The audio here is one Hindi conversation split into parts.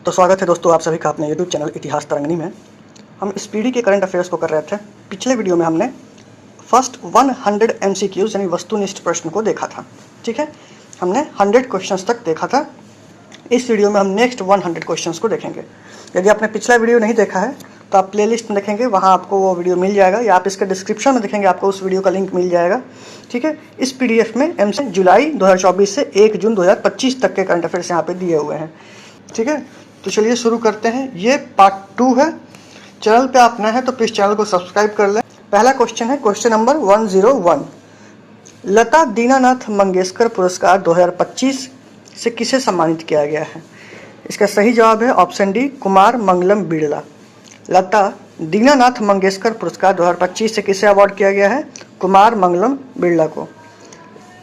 तो स्वागत है दोस्तों आप सभी का अपने यूट्यूब चैनल इतिहास तरंगिणी में। हम इस पीढ़ी के करंट अफेयर्स को कर रहे थे। पिछले वीडियो में हमने फर्स्ट 100 MCQs यानी वस्तुनिष्ठ प्रश्न को देखा था। ठीक है, हमने 100 क्वेश्चंस तक देखा था। इस वीडियो में हम नेक्स्ट 100 क्वेश्चंस को देखेंगे। यदि आपने पिछला वीडियो नहीं देखा है तो आप प्लेलिस्ट में देखेंगे, वहाँ आपको वो वीडियो मिल जाएगा, या आप इसके डिस्क्रिप्शन में देखेंगे, आपको उस वीडियो का लिंक मिल जाएगा। ठीक है, इस PDF में MC जुलाई 2024 से 1 जून 2025 तक के करंट अफेयर्स यहाँ पे दिए हुए हैं। ठीक है, तो चलिए शुरू करते हैं। ये पार्ट 2 है। चैनल पे आप नए हैं तो प्लीज़ चैनल को सब्सक्राइब कर लें। पहला क्वेश्चन है क्वेश्चन नंबर 101। लता दीनानाथ मंगेशकर पुरस्कार 2025 से किसे सम्मानित किया गया है? इसका सही जवाब है ऑप्शन डी, कुमार मंगलम बिड़ला। लता दीनानाथ मंगेशकर पुरस्कार 2025 से किसे अवार्ड किया गया है? कुमार मंगलम बिड़ला को।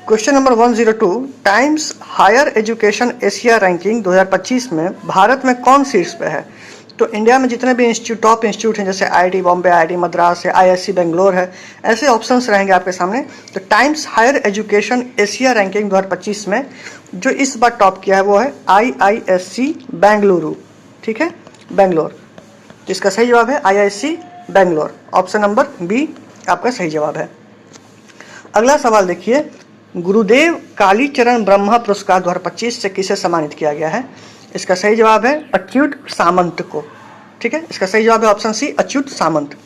Question number 102। Times Higher Education Asia ranking 2025 में भारत में कौन शीर्ष पे है? तो इंडिया में जितने भी टॉप इंस्टीट्यूट हैं, जैसे IIT बॉम्बे, IIT मद्रास है, ISC बेंगलोर है, ऐसे ऑप्शंस रहेंगे आपके सामने। तो Times Higher Education Asia ranking 2025 में जो इस बार टॉप किया है वो है IISc बेंगलुरु। ठीक है, बेंगलोर। तो इसका सही जवाब है IISc Bangalore. Option number B आपका सही जवाब है। अगला सवाल देखिए, गुरुदेव कालीचरण ब्रह्मा पुरस्कार 2025 से किसे सम्मानित किया गया है? इसका सही जवाब है अच्युत सामंत को। ठीक है, इसका सही जवाब है ऑप्शन सी, अच्युत सामंत।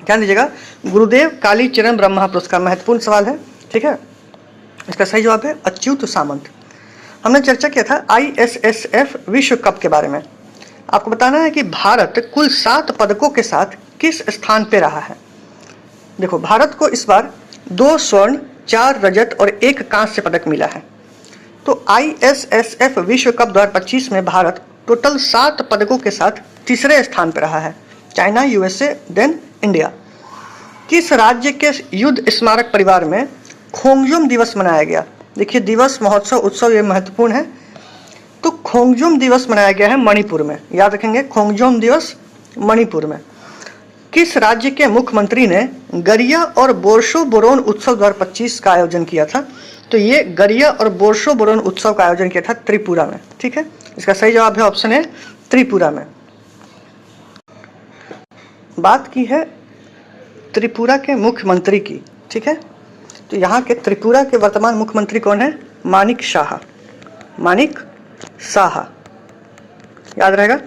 ध्यान दीजिएगा, गुरुदेव कालीचरण ब्रह्मा पुरस्कार महत्वपूर्ण सवाल है। ठीक है, इसका सही जवाब है अच्युत सामंत। हमने चर्चा किया था ISSF विश्व कप के बारे में। आपको बताना है कि भारत कुल 7 पदकों के साथ किस स्थान पे रहा है। देखो, भारत को इस बार 2 स्वर्ण, 4 रजत और 1 कांस्य पदक मिला है। तो ISSF विश्व कप 2025 में भारत टोटल 7 पदकों के साथ तीसरे स्थान पर रहा है। China, USA, then India. किस राज्य के युद्ध स्मारक परिवार में खोंगजुम दिवस मनाया गया? देखिए, दिवस, महोत्सव, उत्सव ये महत्वपूर्ण है। तो खोंगजुम दिवस मनाया गया है मणिपुर में। याद रखेंगे, खोंगजुम दिवस मणिपुर में। किस राज्य के मुख्यमंत्री ने गरिया और बोर्शो बोरोन उत्सव 2025 का आयोजन किया था? तो ये गरिया और बोर्शो बोरोन उत्सव का आयोजन किया था त्रिपुरा में। ठीक है, इसका सही जवाब है ऑप्शन ए, त्रिपुरा में। बात की है त्रिपुरा के मुख्यमंत्री की। ठीक है, तो यहाँ के त्रिपुरा के वर्तमान मुख्यमंत्री कौन है? मानिक शाह। मानिक शाह, याद रहेगा।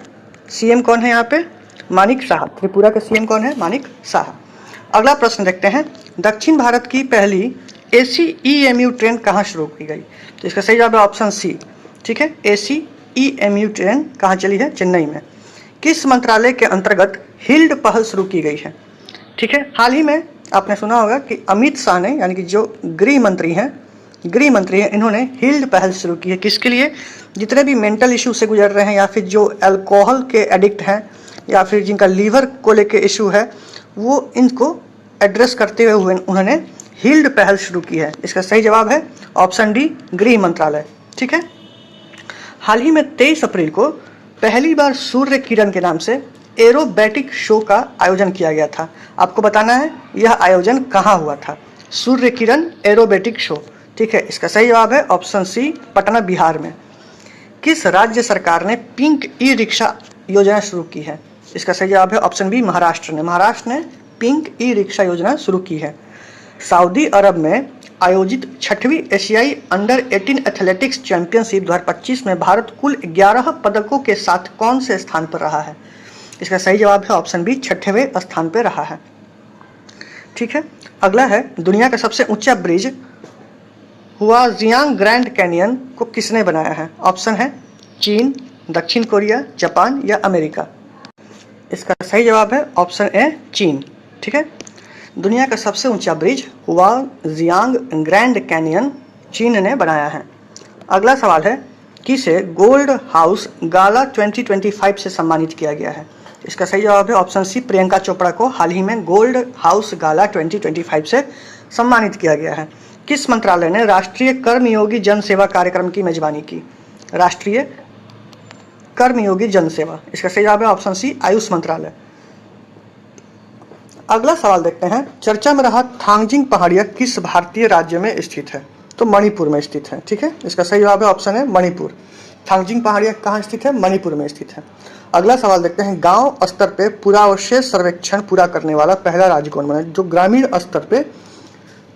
CM कौन है यहाँ पे? मानिक शाह। त्रिपुरा के CM कौन है? मानिक शाह। अगला प्रश्न देखते हैं, दक्षिण भारत की पहली AC-EMU ट्रेन कहाँ शुरू की गई? तो इसका सही जवाब है ऑप्शन सी। ठीक है, AC-EMU ट्रेन कहाँ चली है? चेन्नई में। किस मंत्रालय के अंतर्गत हिल्ड पहल शुरू की गई है? ठीक है, हाल ही में आपने सुना होगा कि अमित शाह ने, यानी कि जो गृह मंत्री हैं, इन्होंने हिल्ड पहल शुरू की है। किसके लिए? जितने भी मेंटल इशू से गुजर रहे हैं, या फिर जो अल्कोहल के एडिक्ट हैं, या फिर जिनका लीवर को लेके इशू है, वो इनको एड्रेस करते हुए उन्होंने हिल्ड पहल शुरू की है। इसका सही जवाब है ऑप्शन डी, गृह मंत्रालय। ठीक है, हाल ही में 23 अप्रैल को पहली बार सूर्य किरण के नाम से एरोबैटिक शो का आयोजन किया गया था। आपको बताना है यह आयोजन कहाँ हुआ था। Surya Kiran aerobatic show. ठीक है, इसका सही जवाब है ऑप्शन सी, पटना, बिहार में। किस राज्य सरकार ने पिंक ई-रिक्शा योजना शुरू की है? इसका सही जवाब है ऑप्शन बी, महाराष्ट्र ने। महाराष्ट्र ने पिंक ई-रिक्शा योजना शुरू की है। सऊदी अरब में आयोजित 6वीं एशियाई अंडर 18 एथलेटिक्स चैंपियनशिप 2025 में भारत कुल 11 पदकों के साथ कौन से स्थान पर रहा है? इसका सही जवाब है ऑप्शन बी, 6वें स्थान पर रहा है। ठीक है, अगला है, दुनिया का सबसे ऊंचा ब्रिज हुआजियांग ग्रैंड कैनियन को किसने बनाया है? ऑप्शन है चीन, दक्षिण कोरिया, जापान या अमेरिका। इसका सही जवाब है ऑप्शन ए, चीन। ठीक है, दुनिया का सबसे ऊंचा ब्रिज हुआजियांग ग्रैंड कैनियन चीन ने बनाया है। अगला सवाल है, किसे गोल्ड हाउस गाला 2025 से सम्मानित किया गया है? इसका सही जवाब है ऑप्शन सी, प्रियंका चोपड़ा को हाल ही में गोल्ड हाउस गाला 2025 से सम्मानित किया गया है। किस मंत्रालय ने राष्ट्रीय कर्मयोगी जन सेवा कार्यक्रम की मेजबानी की? राष्ट्रीय कर्मयोगी जन सेवा। इसका सही जवाब है ऑप्शन सी, आयुष मंत्रालय। अगला सवाल देखते हैं, चर्चा में रहा थांगजिंग पहाड़ियाँ किस भारतीय राज्य में स्थित है? तो मणिपुर में स्थित है। ठीक है, इसका सही जवाब है ऑप्शन है मणिपुर। थांगजिंग पहाड़ियाँ कहाँ स्थित है? मणिपुर में स्थित है। अगला सवाल देखते हैं, गांव स्तर पे पुरावशेष सर्वेक्षण पूरा करने वाला पहला राज्य कौन बना? जो ग्रामीण स्तर पे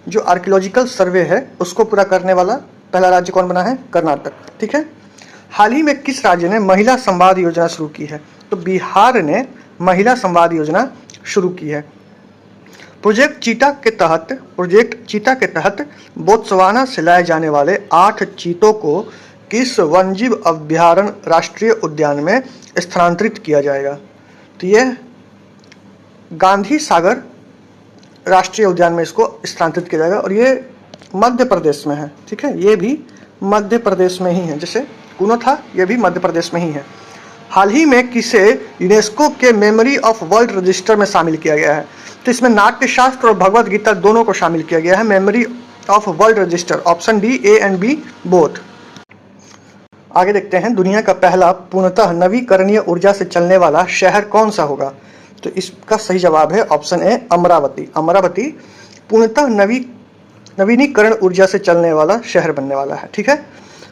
जो आर्कियोलॉजिकल सर्वे है उसको पूरा करने वाला पहला राज्य कौन बना है? कर्नाटक। ठीक है। हाल ही में किस राज्य ने महिला संवाद योजना शुरू की है? तो बिहार ने महिला संवाद योजना शुरू की है। प्रोजेक्ट चीता के तहत बोत्सवाना से लाए जाने वाले 8 चीतों को किस वन्यजीव अभयारण्य राष्ट्रीय उद्यान में स्थानांतरित किया जाएगा? तो यह गांधी सागर राष्ट्रीय उद्यान में इसको स्थानांतरित किया जाएगा और ये मध्य प्रदेश में है। ठीक है, ये भी मध्य प्रदेश में ही है, जैसे कुनो था, ये भी मध्य प्रदेश में ही है। हाल ही में किसे यूनेस्को के मेमोरी ऑफ वर्ल्ड रजिस्टर में शामिल किया गया है? तो इसमें नाट्यशास्त्र और भगवत गीता दोनों को शामिल किया गया है Memory of World Register. Option D, A and B both. आगे देखते हैं, दुनिया का पहला पूर्णतः नवीकरणीय ऊर्जा से चलने वाला शहर कौन सा होगा? तो इसका सही जवाब है ऑप्शन ए, अमरावती। अमरावती पूर्णतः नवीनीकरण ऊर्जा से चलने वाला शहर बनने वाला है। ठीक है।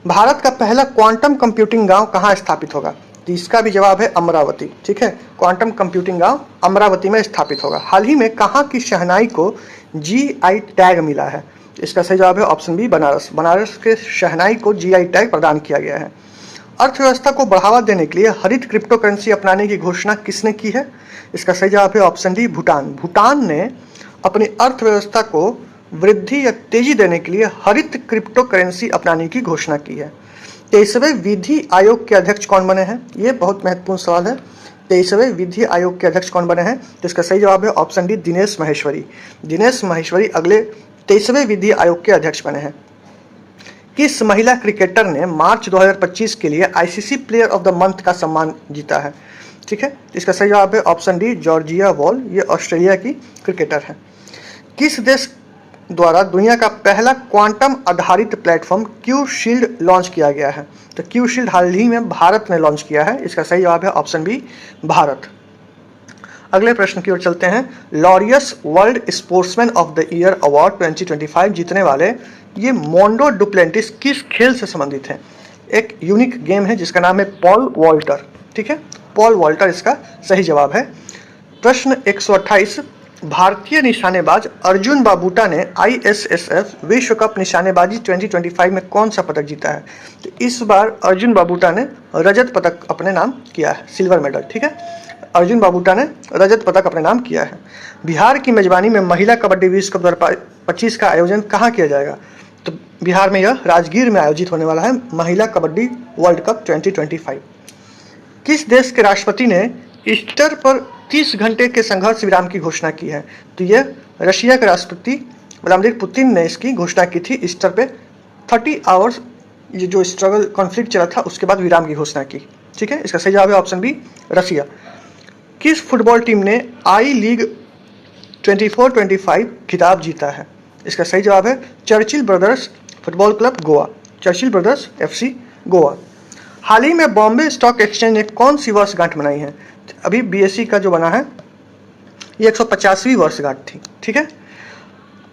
भारत का पहला क्वांटम कंप्यूटिंग गांव कहाँ स्थापित होगा? तो इसका भी जवाब है अमरावती। ठीक है, क्वांटम कंप्यूटिंग गांव अमरावती में स्थापित होगा। हाल ही में कहाँ की शहनाई को GI टैग मिला है? इसका सही जवाब है ऑप्शन बी, बनारस। बनारस के शहनाई को GI टैग प्रदान किया गया है। अर्थव्यवस्था को बढ़ावा देने के लिए हरित क्रिप्टो करेंसी अपनाने की घोषणा किसने की है? इसका सही जवाब है ऑप्शन डी, भूटान। भूटान ने अपनी अर्थव्यवस्था को वृद्धि या तेजी देने के लिए हरित क्रिप्टो करेंसी अपनाने की घोषणा की है। 23वें विधि आयोग के अध्यक्ष कौन बने हैं? ये बहुत महत्वपूर्ण सवाल है। 23वें विधि आयोग के अध्यक्ष कौन बने हैं? तो इसका सही जवाब है ऑप्शन डी, दिनेश माहेश्वरी। दिनेश माहेश्वरी अगले 23वें विधि आयोग के अध्यक्ष बने हैं। किस महिला क्रिकेटर ने मार्च 2025 के लिए ICC player of the month का सम्मान जीता है? ठीक है, इसका सही जवाब है ऑप्शन डी, जॉर्जिया वॉल। ये ऑस्ट्रेलिया की क्रिकेटर है। किस देश द्वारा दुनिया का पहला क्वांटम आधारित प्लेटफॉर्म क्यू शील्ड लॉन्च किया गया है? तो क्यू शील्ड हाल ही में भारत ने लॉन्च किया है। इसका सही जवाब है ऑप्शन बी, भारत। अगले प्रश्न की ओर चलते हैं। Laureus world sportsman of the year award 2025 जीतने वाले ये मोंडो डुप्लेंटिस किस खेल से संबंधित हैं? एक यूनिक गेम है जिसका नाम है पॉल वॉल्टर। ठीक है, पॉल वॉल्टर इसका सही जवाब है। प्रश्न 128, भारतीय निशानेबाज अर्जुन बाबूटा ने ISSF विश्व कप निशानेबाजी 2025 में कौन सा पदक जीता है? तो इस बार अर्जुन बाबूटा ने रजत पदक अपने नाम किया है, सिल्वर मेडल। ठीक है, अर्जुन बाबूटा ने रजत पदक अपने नाम किया है। बिहार की मेजबानी में महिला कबड्डी विश्व कप 2025 का आयोजन कहाँ किया जाएगा? तो बिहार में यह राजगीर में आयोजित होने वाला है महिला कबड्डी वर्ल्ड कप 2025। किस देश के राष्ट्रपति ने ईस्टर पर 30 घंटे के संघर्ष विराम की घोषणा की है? तो यह रशिया के राष्ट्रपति व्लादिमीर पुतिन ने इसकी घोषणा की थी। ईस्टर पे 30 आवर्स ये जो स्ट्रगल कॉन्फ्लिक्ट चला था उसके बाद विराम की घोषणा की। ठीक है, इसका सही जवाब है ऑप्शन बी, रशिया। किस फुटबॉल टीम ने आई लीग 24-25 खिताब जीता है? इसका सही जवाब है Churchill brothers football club Goa, Churchill brothers FC Goa. हाल ही में बॉम्बे स्टॉक एक्सचेंज ने कौन सी वर्षगांठ मनाई है? अभी BSE का जो बना है ये 150वीं वर्षगांठ थी। ठीक है,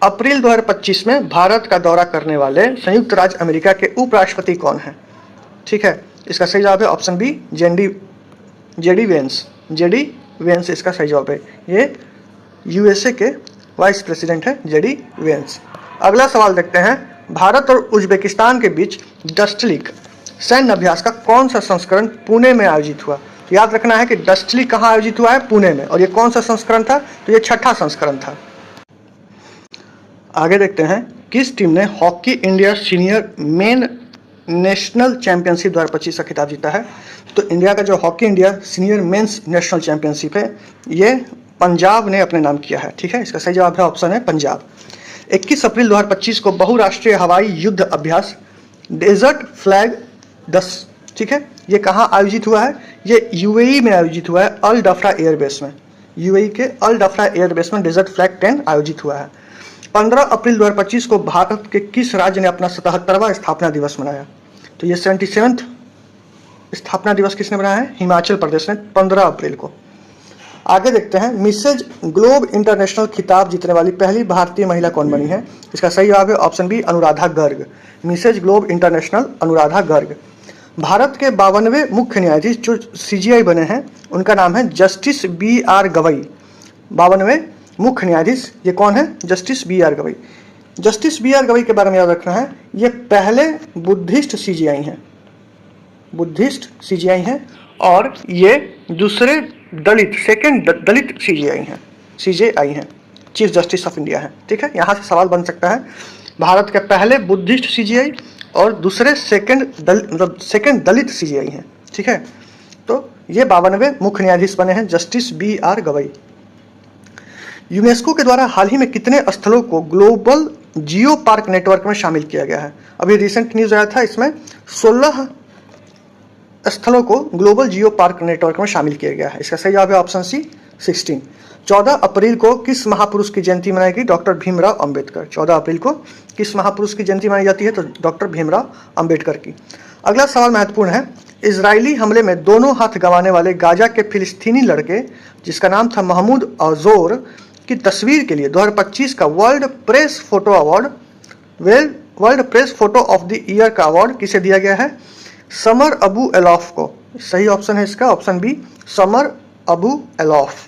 अप्रैल 2025 में भारत का दौरा करने वाले संयुक्त राज्य अमेरिका के उपराष्ट्रपति कौन हैं? ठीक है, इसका सही जवाब है option B, JD Vance. JD Vance इसका सही जवाब है। ये USA के वाइस प्रेसिडेंट है जेडी वेंस। अगला सवाल देखते हैं। भारत और उज्बेकिस्तान के बीच डस्टलिक सैन्य अभ्यास का कौन सा संस्करण पुणे में आयोजित हुआ? तो याद रखना है कि डस्टलिक कहाँ आयोजित हुआ है? पुणे में। और ये कौन सा संस्करण था? तो ये 6ठा संस्करण था। आगे देखते हैं। किस टीम ने hockey India senior main national championship 2025 का खिताब जीता है? तो इंडिया का जो hockey India senior mains national championship है ये पंजाब ने अपने नाम किया है। ठीक है, इसका सही जवाब है ऑप्शन है पंजाब। 21 अप्रैल 2025 को बहुराष्ट्रीय हवाई युद्ध अभ्यास डेजर्ट फ्लैग 10, ठीक है, ये कहाँ आयोजित हुआ है? ये UAE में आयोजित हुआ है, अल डफरा एयरबेस में। UAE के अल डफरा एयरबेस में डेजर्ट फ्लैग 10 आयोजित हुआ है। 15 अप्रैल 2025 को भारत के किस राज्य ने अपना 77वां स्थापना दिवस मनाया? तो ये 77th स्थापना दिवस किसने बनाया है? हिमाचल प्रदेश ने 15 अप्रैल को। आगे देखते हैं। मिसेज ग्लोब इंटरनेशनल खिताब जीतने वाली पहली भारतीय महिला कौन बनी है? इसका सही जवाब है option B, Anuradha Garg. Mrs Globe International Anuradha Garg. Bharat के 52वें मुख्य न्यायाधीश जो CGI बने हैं उनका नाम है जस्टिस BR गवई। 52वें मुख्य न्यायाधीश ये कौन है? Justice BR Gavai. Justice BR Gavai के बारे में याद रखना है, ये पहले बुद्धिस्ट CGI हैं, बुद्धिस्ट CGI हैं, और ये दूसरे दलित सेकंड दलित CGI हैं, चीफ जस्टिस ऑफ इंडिया है। ठीक है, यहाँ से सवाल बन सकता है, भारत के पहले बुद्धिस्ट CGI और दूसरे सेकंड दलित CGI हैं। ठीक है, तो ये 52वें मुख्य न्यायाधीश बने हैं जस्टिस BR गवई। यूनेस्को के द्वारा हाल ही में कितने स्थलों को ग्लोबल जियो पार्क नेटवर्क में शामिल किया गया है? अभी रिसेंट न्यूज आया था, इसमें 16 स्थलों को ग्लोबल जियो पार्क नेटवर्क में शामिल किया गया है। इसका सही जवाब है ऑप्शन सी 16। 14 अप्रैल को किस महापुरुष की जयंती मनाई गई? डॉक्टर भीमराव अंबेडकर। 14 अप्रैल को किस महापुरुष की जयंती मनाई जाती है? तो डॉक्टर भीमराव अंबेडकर की। अगला सवाल महत्वपूर्ण है, इजरायली हमले में दोनों हाथ गंवाने वाले गाजा के फिलिस्तीनी लड़के जिसका नाम था महमूद अजोर की तस्वीर के लिए 2025 का world press photo of the year का अवार्ड किसे दिया गया है? समर अबू एलॉफ को। सही ऑप्शन है इसका ऑप्शन बी, समर अबू एलॉफ।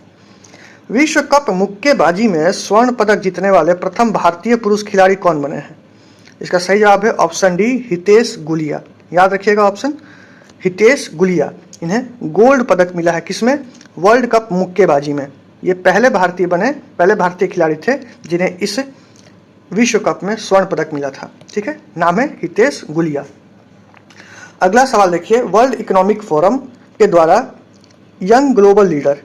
विश्व कप मुक्केबाजी में स्वर्ण पदक जीतने वाले प्रथम भारतीय पुरुष खिलाड़ी कौन बने हैं? इसका सही जवाब है ऑप्शन डी, हितेश गुलिया। याद रखिएगा ऑप्शन, हितेश गुलिया। इन्हें गोल्ड पदक मिला है किसमें? वर्ल्ड कप मुक्केबाजी में। ये पहले भारतीय खिलाड़ी थे जिन्हें इस विश्व कप में स्वर्ण पदक मिला था। ठीक है, नाम है हितेश गुलिया। अगला सवाल देखिए, वर्ल्ड इकोनॉमिक फोरम के द्वारा यंग ग्लोबल लीडर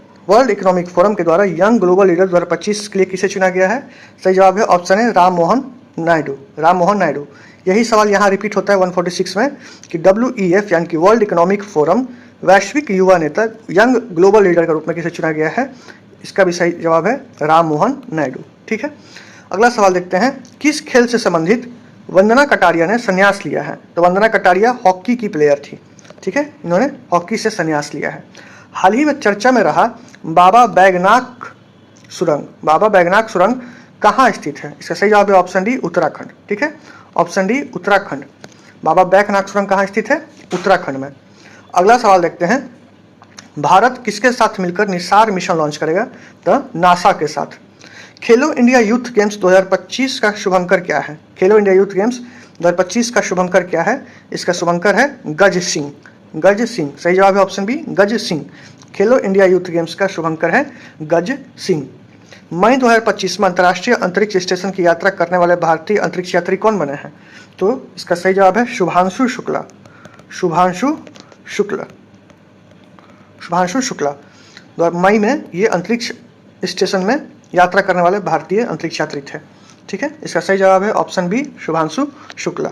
2025 के लिए किसे चुना गया है? सही जवाब है ऑप्शन है राम मोहन नायडू। यही सवाल यहाँ रिपीट होता है 146 में कि WEF यानी कि वर्ल्ड इकोनॉमिक फोरम वैश्विक युवा नेता यंग ग्लोबल लीडर के रूप में किसे चुना गया है? इसका भी सही जवाब है राम मोहन नायडू। ठीक है, अगला सवाल देखते हैं, किस खेल से संबंधित वंदना कटारिया ने संन्यास लिया है? तो वंदना कटारिया हॉकी की प्लेयर थी। ठीक है, इन्होंने हॉकी से संन्यास लिया है। हाल ही में चर्चा में रहा बाबा बैजनाथ सुरंग कहाँ स्थित है? इसका सही जवाब है ऑप्शन डी, उत्तराखंड। ठीक है, ऑप्शन डी, उत्तराखंड। बाबा बैजनाथ सुरंग कहाँ स्थित है? उत्तराखंड में। अगला सवाल देखते हैं, भारत किसके साथ मिलकर निसार मिशन लॉन्च करेगा? तो नासा के साथ। खेलो इंडिया यूथ गेम्स 2025 का शुभंकर क्या है? खेलो इंडिया यूथ गेम्स 2025 का शुभंकर क्या है? इसका शुभंकर है गज सिंह। सही जवाब है ऑप्शन बी, गज सिंह। खेलो इंडिया यूथ गेम्स का शुभंकर है गज सिंह। मई 2025 में अंतर्राष्ट्रीय अंतरिक्ष स्टेशन की यात्रा करने वाले भारतीय अंतरिक्ष यात्री कौन बने हैं? तो इसका सही जवाब है शुभांशु शुक्ला। मई में ये अंतरिक्ष स्टेशन में यात्रा करने वाले भारतीय अंतरिक्ष यात्री थे। ठीक है, इसका सही जवाब है ऑप्शन बी, शुभांशु शुक्ला।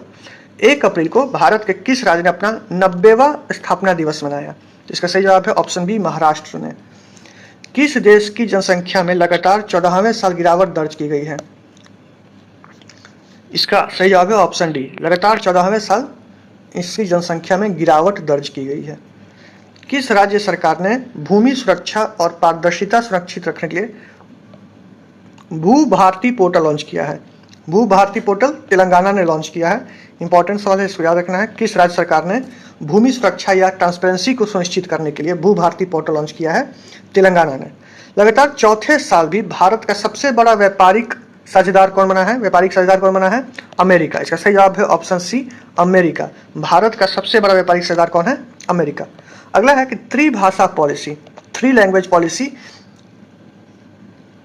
1 अप्रैल को भारत के किस राज्य ने अपना 90वां स्थापना दिवस मनाया? इसका सही जवाब है ऑप्शन बी, महाराष्ट्र ने। किस देश की जनसंख्या में लगातार 14वें साल गिरावट दर्ज की गई है? इसका सही जवाब है ऑप्शन डी, लगातार 14वें साल इसकी जनसंख्या में गिरावट दर्ज की गई है। किस राज्य सरकार ने भूमि सुरक्षा और पारदर्शिता सुरक्षित रखने के लिए भू भारती पोर्टल लॉन्च किया है? भू भारती पोर्टल तेलंगाना ने लॉन्च किया है। इंपॉर्टेंट सवाल है, इसको याद रखना है। किस राज्य सरकार ने भूमि सुरक्षा या ट्रांसपेरेंसी को सुनिश्चित करने के लिए भू भारती पोर्टल लॉन्च किया है? तेलंगाना ने। लगातार चौथे साल भी भारत का सबसे बड़ा व्यापारिक साझेदार कौन बना है? अमेरिका। इसका सही जवाब है ऑप्शन सी, अमेरिका। भारत का सबसे बड़ा व्यापारिक साझेदार कौन है? अमेरिका। अगला है कि त्रिभाषा पॉलिसी, 3 लैंग्वेज पॉलिसी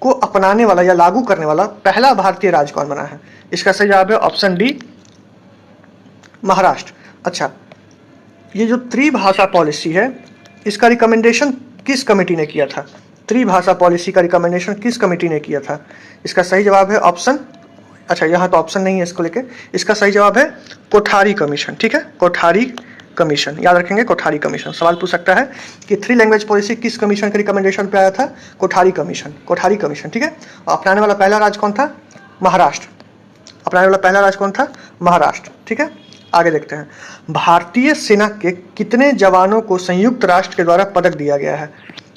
को अपनाने वाला या लागू करने वाला पहला भारतीय राज्य कौन बना है? इसका सही जवाब है ऑप्शन डी, महाराष्ट्र। अच्छा, ये जो त्रिभाषा पॉलिसी है इसका रिकमेंडेशन किस कमेटी ने किया था? त्रिभाषा पॉलिसी का रिकमेंडेशन किस कमेटी ने किया था? इसका सही जवाब है ऑप्शन, अच्छा यहाँ तो ऑप्शन नहीं है इसको लेके, इसका सही जवाब है कोठारी कमीशन। ठीक है, कोठारी कमीशन, याद रखेंगे कोठारी कमीशन। सवाल पूछ सकता है कि 3 लैंग्वेज पॉलिसी किस कमीशन के रिकमेंडेशन पे आया था? कोठारी कमीशन। ठीक है, और अपनाने वाला पहला राज्य कौन था? महाराष्ट्र। ठीक है, आगे देखते हैं, भारतीय सेना के कितने जवानों को संयुक्त राष्ट्र के द्वारा पदक दिया गया है?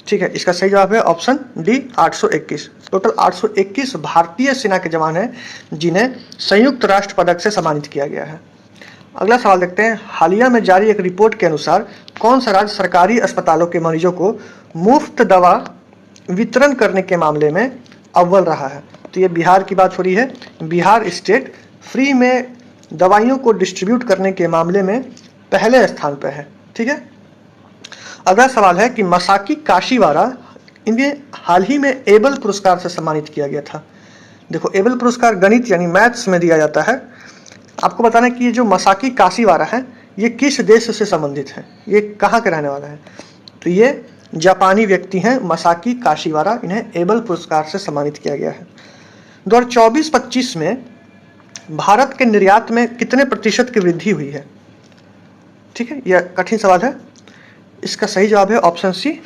ठीक है, इसका सही जवाब है ऑप्शन डी, 821। टोटल 821 भारतीय सेना के जवान हैं जिन्हें संयुक्त राष्ट्र पदक से सम्मानित किया गया है। अगला सवाल देखते हैं, हालिया में जारी एक रिपोर्ट के अनुसार कौन सा राज्य सरकारी अस्पतालों के मरीजों को मुफ्त दवा वितरण करने के मामले में अव्वल रहा है? तो ये बिहार की बात हो रही है। बिहार स्टेट फ्री में दवाइयों को डिस्ट्रीब्यूट करने के मामले में पहले स्थान पर है। ठीक है। अगला सवाल है कि मसाकी काशीवारा इन्हें हाल ही में एबल पुरस्कार से सम्मानित किया गया था। देखो, एबल पुरस्कार गणित यानी मैथ्स में दिया जाता है। आपको बताना कि ये जो मसाकी काशीवारा है ये किस देश से संबंधित है, ये कहाँ के रहने वाला है? तो ये जापानी व्यक्ति हैं मसाकी काशीवारा, इन्हें एबल पुरस्कार से सम्मानित किया गया है। 2024-25 में भारत के निर्यात में कितने प्रतिशत की वृद्धि हुई है? ठीक है, यह कठिन सवाल है। इसका सही जवाब है ऑप्शन सी,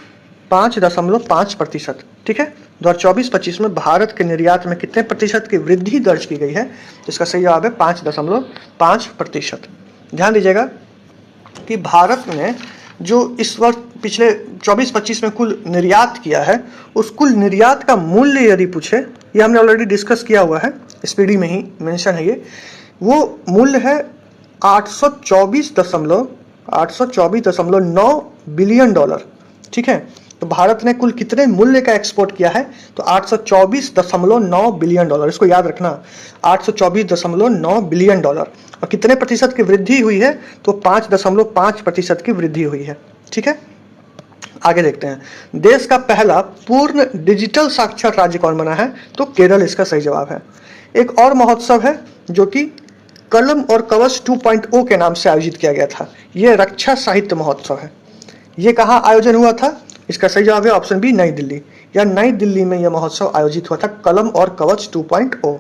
5.5%। ठीक है, 2024-25 में भारत के निर्यात में कितने प्रतिशत की वृद्धि दर्ज की गई है? तो इसका सही जवाब है 5.5%। ध्यान दीजिएगा कि भारत ने जो इस वर्ष पिछले 24-25 में कुल निर्यात किया है, उस कुल निर्यात का मूल्य यदि पूछे, ये हमने ऑलरेडी डिस्कस किया हुआ है, स्पीडी में ही मेंशन है ये, वो मूल्य है 824.9 बिलियन डॉलर। ठीक है, तो भारत ने कुल कितने मूल्य का एक्सपोर्ट किया है? तो 824.9 बिलियन डॉलर। इसको याद रखना, 824.9 बिलियन डॉलर। और कितने प्रतिशत की वृद्धि हुई है? तो 5.5% की वृद्धि हुई है। ठीक है, आगे देखते हैं। देश का पहला पूर्ण डिजिटल साक्षर राज्य कौन बना है? तो केरल इसका सही जवाब है। एक और महोत्सव है जो कि कलम और कवच 2.0 के नाम से आयोजित किया गया था। यह रक्षा साहित्य महोत्सव है। ये कहाँ आयोजन हुआ था? इसका सही जवाब है ऑप्शन बी, नई दिल्ली। या नई दिल्ली में यह महोत्सव आयोजित हुआ था, कलम और कवच 2.0।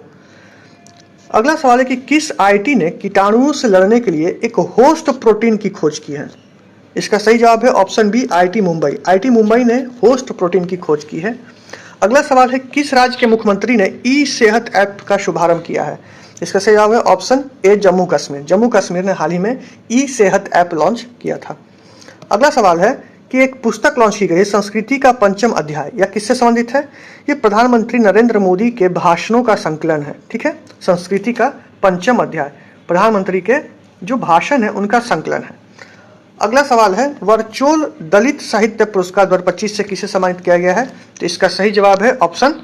अगला सवाल है कि किस आईआईटी ने कीटाणुओं से लड़ने के लिए एक होस्ट प्रोटीन की खोज की है? इसका सही जवाब है option B, IIT Mumbai. IIT Mumbai ने होस्ट प्रोटीन की खोज की है। अगला सवाल है, किस राज्य के मुख्यमंत्री ने ई सेहत ऐप का शुभारंभ किया है? इसका सही जवाब है ऑप्शन ए, जम्मू कश्मीर। जम्मू कश्मीर ने हाल ही में ई सेहत ऐप लॉन्च किया था। अगला सवाल है कि एक पुस्तक लॉन्च की गई है, संस्कृति का पंचम अध्याय, यह किससे संबंधित है? ये प्रधानमंत्री नरेंद्र मोदी के भाषणों का संकलन है। ठीक है, संस्कृति का पंचम अध्याय प्रधानमंत्री के जो भाषण है उनका संकलन है। अगला सवाल है, वर्चुअल दलित साहित्य पुरस्कार 2025 से किसे सम्मानित किया गया है? तो इसका सही जवाब है option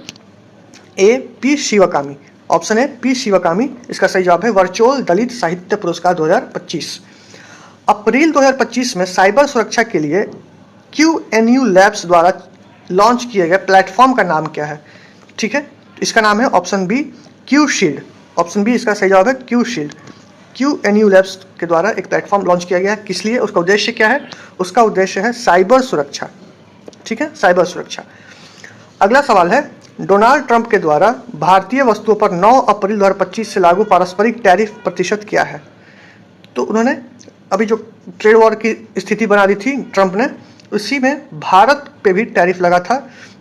A, P Sivakami. Option A, P Sivakami इसका सही जवाब है, वर्चुअल दलित साहित्य पुरस्कार 2025। अप्रैल 2025 में साइबर सुरक्षा के लिए QNU लैब्स द्वारा लॉन्च किए गए प्लेटफॉर्म का नाम क्या है? ठीक है, इसका नाम है option B, Q shield. Option B इसका सही जवाब है, क्यू शील्ड। QNU लैब्स के द्वारा एक प्लेटफॉर्म लॉन्च किया गया है। किस लिए? उसका उद्देश्य क्या है? उसका उद्देश्य है साइबर सुरक्षा। ठीक है, साइबर सुरक्षा। अगला सवाल है, डोनाल्ड ट्रंप के द्वारा भारतीय वस्तुओं पर 9 अप्रैल 2025 से लागू पारस्परिक टैरिफ प्रतिशत क्या है? तो उन्होंने अभी जो ट्रेड वॉर की स्थिति बना दी थी ट्रंप ने, उसी में भारत पे भी टैरिफ लगा था।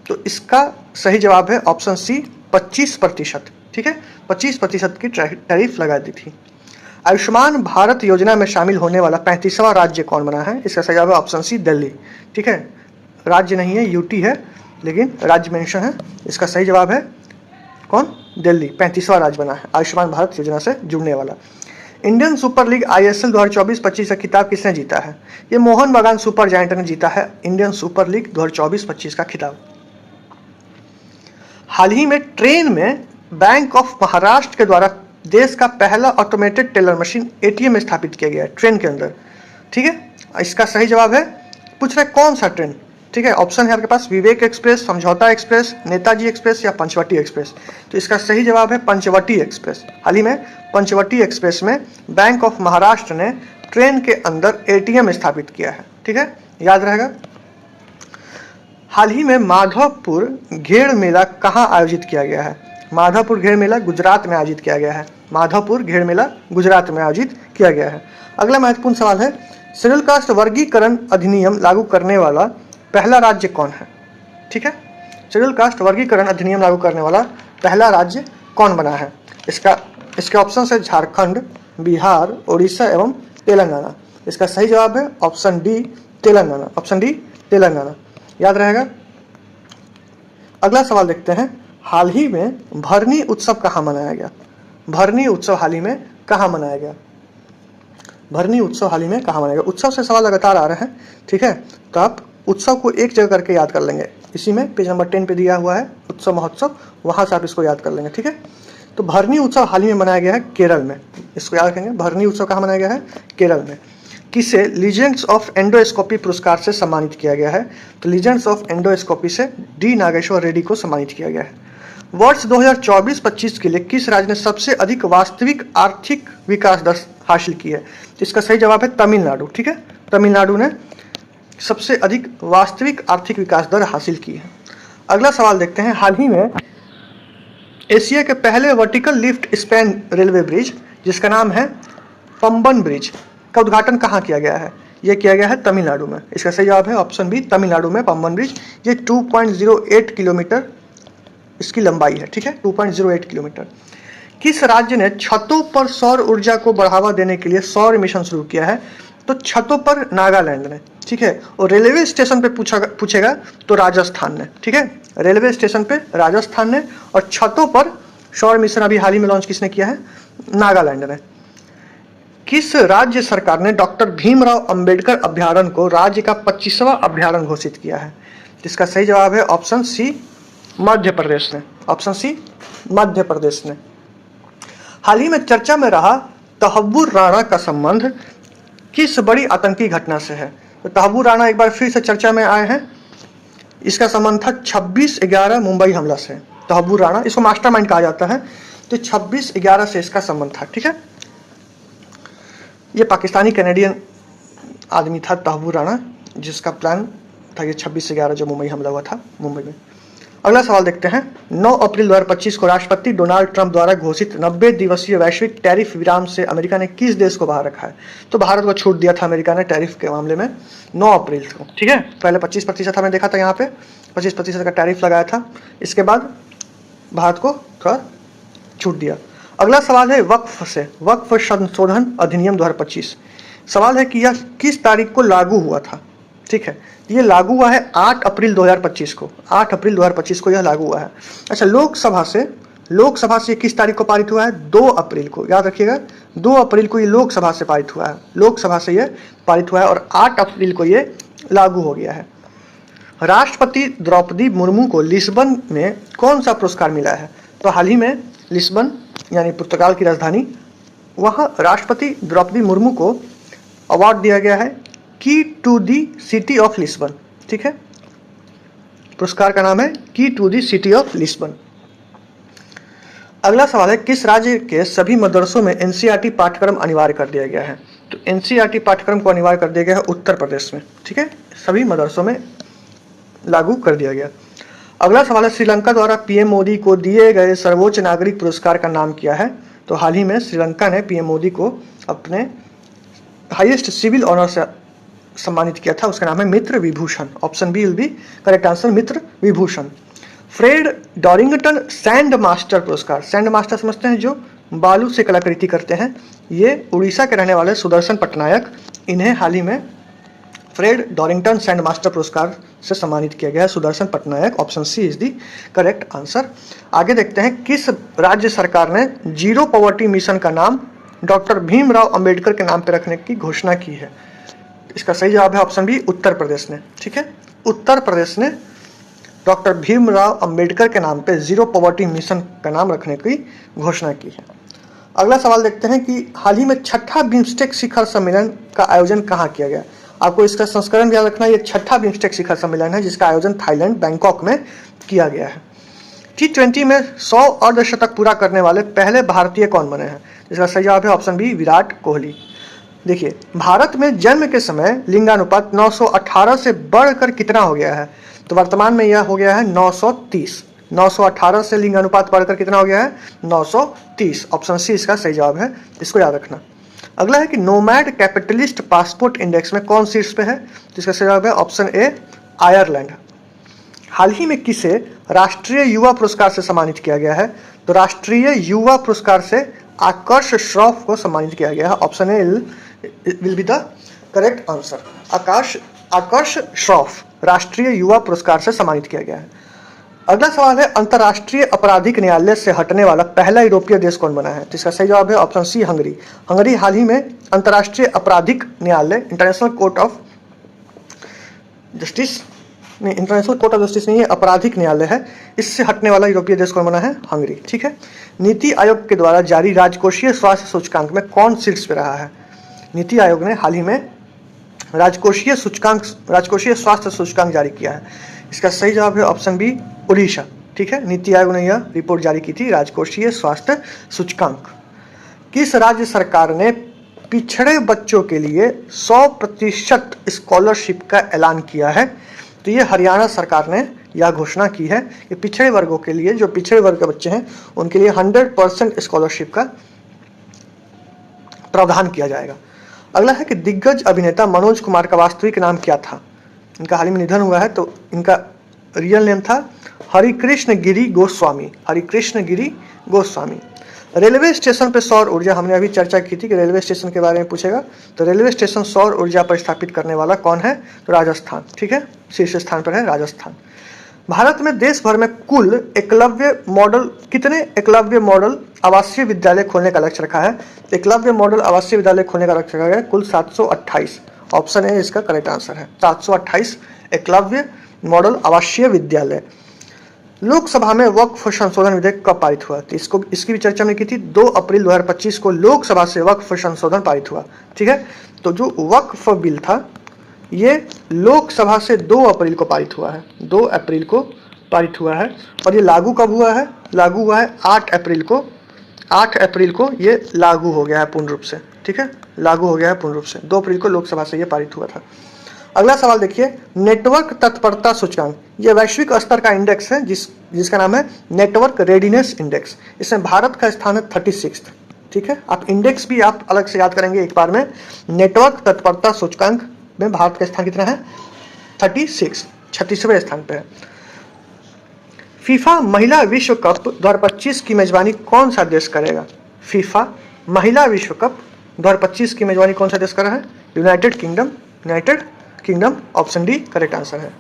तो इसका सही जवाब है ऑप्शन सी, 25%। ठीक है, 25% की टैरिफ लगा दी थी। आयुष्मान भारत योजना में शामिल होने वाला 35वां राज्य कौन बना है? इसका सही जवाब है ऑप्शन सी, दिल्ली। ठीक है, राज्य नहीं है, यूटी है, लेकिन राज्य मेंशन है। इसका सही जवाब है कौन? दिल्ली 35वां राज्य बना है आयुष्मान भारत योजना से जुड़ने वाला। इंडियन सुपर लीग ISL 2024-25 का खिताब किसने जीता है? ये मोहन बागान सुपर जायंट ने जीता है इंडियन सुपर लीग 2024-25 का खिताब। हाल ही में ट्रेन में बैंक ऑफ महाराष्ट्र के द्वारा देश का पहला ऑटोमेटेड टेलर मशीन ATM स्थापित किया गया है ट्रेन के अंदर। ठीक है, इसका सही जवाब है, पूछ रहे कौन सा ट्रेन? ठीक है, ऑप्शन है आपके पास, विवेक एक्सप्रेस, समझौता एक्सप्रेस, नेताजी एक्सप्रेस या पंचवटी एक्सप्रेस। तो इसका सही जवाब है पंचवटी एक्सप्रेस। हाल ही में पंचवटी एक्सप्रेस में बैंक ऑफ महाराष्ट्र ने ट्रेन के अंदर ATM स्थापित किया है। ठीक है, याद रहेगा। हाल ही में माधवपुर घेड़ मेला कहाँ आयोजित किया गया है? माधवपुर घेड़ मेला गुजरात में आयोजित किया गया है। माधवपुर घेड़ मेला गुजरात में आयोजित किया गया है। अगला महत्वपूर्ण सवाल है, शेड्यूल कास्ट वर्गीकरण अधिनियम लागू करने वाला पहला राज्य कौन है? ठीक है, शेड्यूल कास्ट वर्गीकरण अधिनियम लागू करने वाला पहला राज्य कौन बना है? इसके ऑप्शन है झारखंड, बिहार, उड़ीसा एवं तेलंगाना। इसका सही जवाब है option D, Telangana. Option D, Telangana, याद रहेगा। अगला सवाल देखते हैं, हाल ही में भरनी उत्सव कहाँ मनाया गया? भरनी उत्सव हाल ही में कहाँ मनाया गया? भरनी उत्सव हाल ही में कहाँ मनाया गया। उत्सव से सवाल लगातार आ रहे हैं, ठीक है, तो आप उत्सव को एक जगह करके याद कर लेंगे। इसी में पेज नंबर 10 पे दिया हुआ है उत्सव महोत्सव, वहाँ से आप इसको याद कर लेंगे, ठीक है। तो भरनी उत्सव हाल ही में मनाया गया है केरल में, इसको याद रखेंगे। भरनी उत्सव कहाँ मनाया गया है? केरल में। किसे लीजेंड्स ऑफ एंडोस्कोपी पुरस्कार से सम्मानित किया गया है? तो लीजेंड्स ऑफ एंडोस्कोपी से डी नागेश्वर रेड्डी को सम्मानित किया गया है। वर्ष 2024-25 के लिए किस राज्य ने सबसे अधिक वास्तविक आर्थिक विकास दर हासिल की है? तो इसका सही जवाब है तमिलनाडु, ठीक है। तमिलनाडु ने सबसे अधिक वास्तविक आर्थिक विकास दर हासिल की है। अगला सवाल देखते हैं। हाल ही में एशिया के पहले vertical lift span railway bridge जिसका नाम है पंबन ब्रिज का उद्घाटन कहाँ किया गया है? यह किया गया है तमिलनाडु में। इसका सही जवाब है ऑप्शन बी, तमिलनाडु में पंबन ब्रिज। ये 2.08 किलोमीटर इसकी लंबाई है, ठीक है, 2.08 किलोमीटर। किस राज्य ने छतों पर सौर ऊर्जा को बढ़ावा देने के लिए सौर मिशन शुरू किया है? तो छतों पर नागालैंड ने, ठीक है। और रेलवे स्टेशन पे पूछेगा तो राजस्थान ने, ठीक है। रेलवे स्टेशन पे राजस्थान ने, और छतों पर सौर मिशन अभी हाल ही में लॉन्च किसने किया है? नागालैंड ने। किस राज्य सरकार ने डॉक्टर भीमराव अंबेडकर अभ्यारण्य को राज्य का 25वां अभ्यारण्य घोषित किया है? इसका सही जवाब है ऑप्शन सी, मध्य प्रदेश ने। ऑप्शन सी, मध्य प्रदेश ने। हाल ही में चर्चा में रहा तहव्वुर राणा का संबंध किस बड़ी आतंकी घटना से है? तो तहव्वुर राणा एक बार फिर से चर्चा में आए हैं। इसका संबंध था 26/11 मुंबई हमला से। तहव्वुर राणा, इसको मास्टरमाइंड कहा जाता है, तो 26/11 से इसका संबंध था, ठीक है। ये पाकिस्तानी कैनेडियन आदमी था तहव्वुर राणा, जिसका प्लान था ये 26/11 जो मुंबई हमला हुआ था मुंबई में। अगला सवाल देखते हैं। 9 अप्रैल 2025 को राष्ट्रपति डोनाल्ड ट्रंप द्वारा घोषित 90 दिवसीय वैश्विक टैरिफ विराम से अमेरिका ने किस देश को बाहर रखा है? तो भारत को छूट दिया था अमेरिका ने टैरिफ के मामले में 9 अप्रैल को, ठीक है। पहले 25% हमने देखा था, यहाँ पे 25% का टैरिफ लगाया था, इसके बाद भारत को थोड़ा छूट दिया। अगला सवाल है वक्फ से, वक्फ संशोधन अधिनियम 2025। सवाल है कि यह किस तारीख को लागू हुआ था? ठीक है, ये लागू हुआ है 8 अप्रैल 2025 को। 8 अप्रैल 2025 को यह लागू हुआ है। अच्छा, लोकसभा से किस तारीख को पारित हुआ है? 2 अप्रैल को, याद रखिएगा, 2 अप्रैल को ये लोकसभा से पारित हुआ है। लोकसभा से ये पारित हुआ है और 8 अप्रैल को ये लागू हो गया है। राष्ट्रपति द्रौपदी मुर्मू को लिस्बन में कौन सा पुरस्कार मिला है? तो हाल ही में लिस्बन यानी पुर्तगाल की राजधानी, वहाँ राष्ट्रपति द्रौपदी मुर्मू को अवार्ड दिया गया है key to the city of Lisbon, ठीक है। पुरस्कार का नाम है key to the city of Lisbon. अगला सवाल है किस राज्य के सभी मदरसों में एनसीईआरटी पाठ्यक्रम अनिवार्य कर दिया गया है? तो एनसीईआरटी पाठ्यक्रम को अनिवार्य कर दिया गया है उत्तर प्रदेश में, ठीक है। सभी मदरसों में लागू कर दिया गया। अगला सवाल है श्रीलंका द्वारा पीएम मोदी को दिए गए सर्वोच्च नागरिक पुरस्कार का नाम क्या है? तो हाल ही में श्रीलंका ने पीएम मोदी को अपने हाईएस्ट सिविल ऑनर से सम्मानित किया था, उसका नाम है Mitra Vibhushan. Option B will be correct answer, Mitra Vibhushan. Fred Dorrington sand master पुरस्कार, सैंड मास्टर समझते हैं जो बालू से कलाकृति करते हैं, ये उड़ीसा के रहने वाले सुदर्शन पटनायक, इन्हें हाल ही में फ्रेड डॉरिंगटन सैंड मास्टर पुरस्कार से सम्मानित किया गया है, Sudarshan Pattnaik. Option C is the correct answer. आगे देखते हैं किस राज्य सरकार ने जीरो पॉवर्टी मिशन का नाम डॉक्टर भीमराव अंबेडकर के नाम पर रखने की घोषणा की है? इसका सही जवाब है ऑप्शन बी उत्तर प्रदेश ने, ठीक है। उत्तर प्रदेश ने डॉक्टर भीमराव अंबेडकर के नाम पे जीरो पॉवर्टी मिशन का नाम रखने की घोषणा की है। अगला सवाल देखते हैं कि हाल ही में 6ठा बिम्स्टेक शिखर सम्मेलन का आयोजन कहाँ किया गया? आपको इसका संस्करण याद रखना, ये 6ठा बिम्स्टेक शिखर सम्मेलन है जिसका आयोजन थाईलैंड बैंकॉक में किया गया है। T20 में 100 अर्धशतक पूरा करने वाले पहले भारतीय कौन बने हैं? इसका सही जवाब है ऑप्शन बी विराट कोहली। देखिए, भारत में जन्म के समय लिंगानुपात 918 से बढ़कर कितना हो गया है? तो वर्तमान में यह हो गया है 930। 918 से लिंगानुपात बढ़कर कितना हो गया है? 930। ऑप्शन सी इसका सही जवाब है, इसको याद रखना। अगला है कि नोमैड कैपिटलिस्ट पासपोर्ट इंडेक्स में कौन शीर्ष पे है? तो इसका सही जवाब है ऑप्शन ए आयरलैंड। हाल ही में किसे राष्ट्रीय युवा पुरस्कार से सम्मानित किया गया है? तो राष्ट्रीय युवा पुरस्कार से आकर्ष श्रॉफ को सम्मानित किया गया है। Option A will be the correct answer. Aakarsh Shroff राष्ट्रीय युवा पुरस्कार से सम्मानित किया गया है। अगला सवाल है अंतर्राष्ट्रीय आपराधिक न्यायालय से हटने वाला पहला यूरोपीय देश कौन बना है? तो इसका सही जवाब है ऑप्शन सी, हंगरी। हंगरी हाल ही में अंतर्राष्ट्रीय आपराधिक न्यायालय इंटरनेशनल कोर्ट ऑफ जस्टिस नहीं है, आपराधिक न्यायालय है, इससे हटने वाला यूरोपीय देश कौन बना है? हंगरी। ठीक है। नीति आयोग के द्वारा जारी राजकोषीय स्वास्थ्य सूचकांक में कौन शीर्ष पे रहा है? नीति आयोग ने हाल ही में राजकोषीय स्वास्थ्य सूचकांक जारी किया है। इसका सही जवाब है ऑप्शन बी, उड़ीसा। ठीक है। नीति आयोग ने यह रिपोर्ट जारी की थी, राजकोषीय स्वास्थ्य सूचकांक। किस राज्य सरकार ने पिछड़े बच्चों के लिए 100% स्कॉलरशिप का ऐलान किया है? तो ये हरियाणा सरकार ने यह घोषणा की है कि पिछड़े वर्गों के लिए, जो पिछड़े वर्ग के बच्चे हैं, उनके लिए 100% स्कॉलरशिप का प्रावधान किया जाएगा। अगला है कि दिग्गज अभिनेता मनोज कुमार का वास्तविक नाम क्या था? इनका हाल ही में निधन हुआ है, तो इनका रियल नेम था हरिकृष्ण गिरी गोस्वामी। हरिकृष्ण गिरी गोस्वामी। रेलवे स्टेशन पर सौर ऊर्जा, हमने अभी चर्चा की थी कि रेलवे स्टेशन के बारे में पूछेगा, तो रेलवे स्टेशन सौर ऊर्जा पर स्थापित करने वाला कौन है? तो राजस्थान। ठीक है। शीर्ष स्थान पर है राजस्थान। भारत में देश भर में कुल कितने एकलव्य मॉडल आवासीय विद्यालय खोलने का लक्ष्य रखा है? एकलव्य मॉडल आवासीय विद्यालय खोलने का लक्ष्य रखा है कुल 728। ऑप्शन ए इसका करेक्ट आंसर है, 728 एकलव्य मॉडल आवासीय विद्यालय। लोकसभा में वक्फ संशोधन विधेयक कब पारित हुआ? तो इसकी भी चर्चा हमने की थी। 2 अप्रैल 2025 को लोकसभा से वक्फ संशोधन पारित हुआ। ठीक है। तो जो वक्फ बिल था ये लोकसभा से 2 अप्रैल को पारित हुआ है। 2 अप्रैल को पारित हुआ है। और ये लागू कब हुआ है? लागू हुआ है 8 अप्रैल को। 8 अप्रैल को ये लागू हो गया है पूर्ण रूप से। ठीक है। लागू हो गया है पूर्ण रूप से। 2 अप्रैल को लोकसभा से ये पारित हुआ था। अगला सवाल देखिए, नेटवर्क तत्परता सूचकांक, ये वैश्विक स्तर का इंडेक्स है जिसका नाम है नेटवर्क रेडिनेस इंडेक्स। इसमें भारत का स्थान है 36। ठीक है। आप इंडेक्स भी आप अलग से याद करेंगे एक बार में। नेटवर्क तत्परता सूचकांक में भारत का स्थान कितना है? 36वें स्थान पे है। फीफा महिला विश्व कप 2025 की मेजबानी कौन सा देश करेगा? फीफा महिला विश्व कप 2025 की मेजबानी कौन सा देश कर रहा है? United kingdom. Option D correct answer है।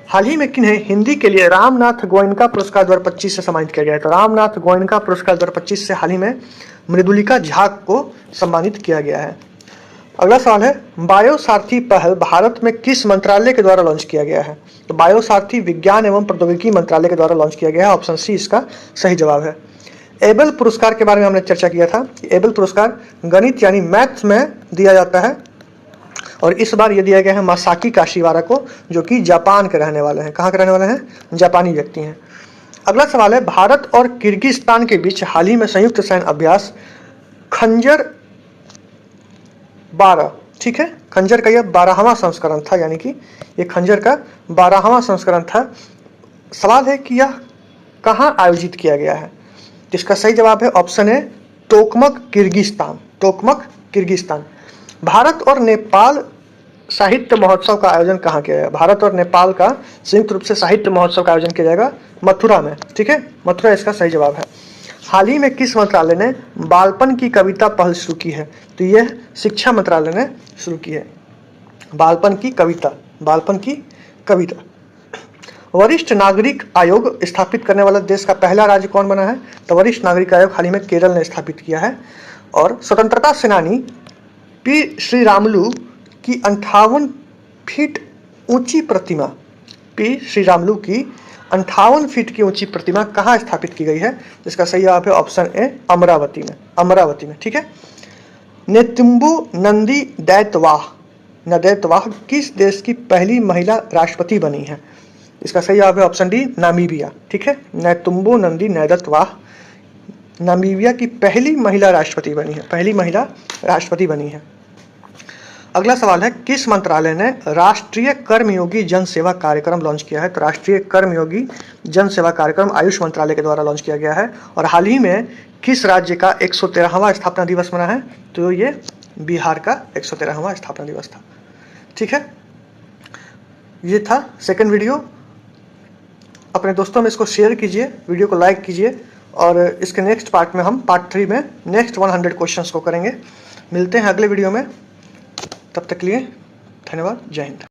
हाल ही में किन्हें हिंदी के लिए रामनाथ गोयनका पुरस्कार 2025 से सम्मानित किया गया है? तो रामनाथ गोयनका पुरस्कार 2025 से हाल ही में मृदुलिका झा को सम्मानित किया गया है। अगला सवाल है, बायोसारथी पहल भारत में किस मंत्रालय के द्वारा लॉन्च किया गया है? तो बायोसारथी विज्ञान एवं प्रौद्योगिकी मंत्रालय के द्वारा लॉन्च किया गया है। ऑप्शन सी इसका सही जवाब है। एबल पुरस्कार के बारे में हमने चर्चा किया था। एबल पुरस्कार गणित यानी मैथ्स में दिया जाता है और इस बार ये दिया गया है मासाकी काशिवारा को, जो कि जापान के रहने वाले हैं। कहाँ के रहने वाले हैं? जापानी व्यक्ति हैं। अगला सवाल है, भारत और किर्गिस्तान के बीच हाल ही में संयुक्त सैन्य अभ्यास खंजर 12, ठीक है, खंजर का यह 12वां संस्करण था, यानी कि ये खंजर का 12वां संस्करण था। सवाल है कि यह कहाँ आयोजित किया गया है? इसका सही जवाब है ऑप्शन ए, तोकमक किर्गिस्तान। भारत और नेपाल साहित्य महोत्सव का आयोजन कहाँ किया जाएगा? भारत और नेपाल का संयुक्त रूप से साहित्य महोत्सव का आयोजन किया जाएगा मथुरा में। ठीक है, मथुरा इसका सही जवाब है। हाल ही में किस मंत्रालय ने बालपन की कविता पहल शुरू की है? तो यह शिक्षा मंत्रालय ने शुरू की है। बालपन की कविता। वरिष्ठ नागरिक आयोग स्थापित करने वाला देश का पहला राज्य कौन बना है? तो वरिष्ठ नागरिक आयोग हाल ही में केरल ने स्थापित किया है। और स्वतंत्रता सेनानी पी श्रीरामुलु की 58 फीट ऊंची प्रतिमा, पी श्रीरामुलु की 58 फीट की ऊंची प्रतिमा कहाँ स्थापित की गई है? इसका सही जवाब है ऑप्शन ए, अमरावती में। ठीक है। नेतुम्बु नंदी दैतवाह किस देश की पहली महिला राष्ट्रपति बनी है? इसका सही जवाब है ऑप्शन डी, नामीबिया। ठीक है, नेतुम्बु नंदी दैतवाह नामीबिया की पहली महिला राष्ट्रपति बनी है। अगला सवाल है, किस मंत्रालय ने राष्ट्रीय कर्मयोगी जन सेवा कार्यक्रम लॉन्च किया है? तो राष्ट्रीय कर्मयोगी जन सेवा कार्यक्रम आयुष मंत्रालय के द्वारा लॉन्च किया गया है। और हाल ही में किस राज्य का 113वां स्थापना दिवस मना है? तो ये बिहार का 113वां स्थापना दिवस था। ठीक है, ये था सेकंड वीडियो। अपने दोस्तों में इसको शेयर कीजिए, वीडियो को लाइक कीजिए और इसके नेक्स्ट पार्ट में हम पार्ट 3 में नेक्स्ट 100 क्वेश्चंस को करेंगे। मिलते हैं अगले वीडियो में, तब तक के लिए धन्यवाद। जय हिंद।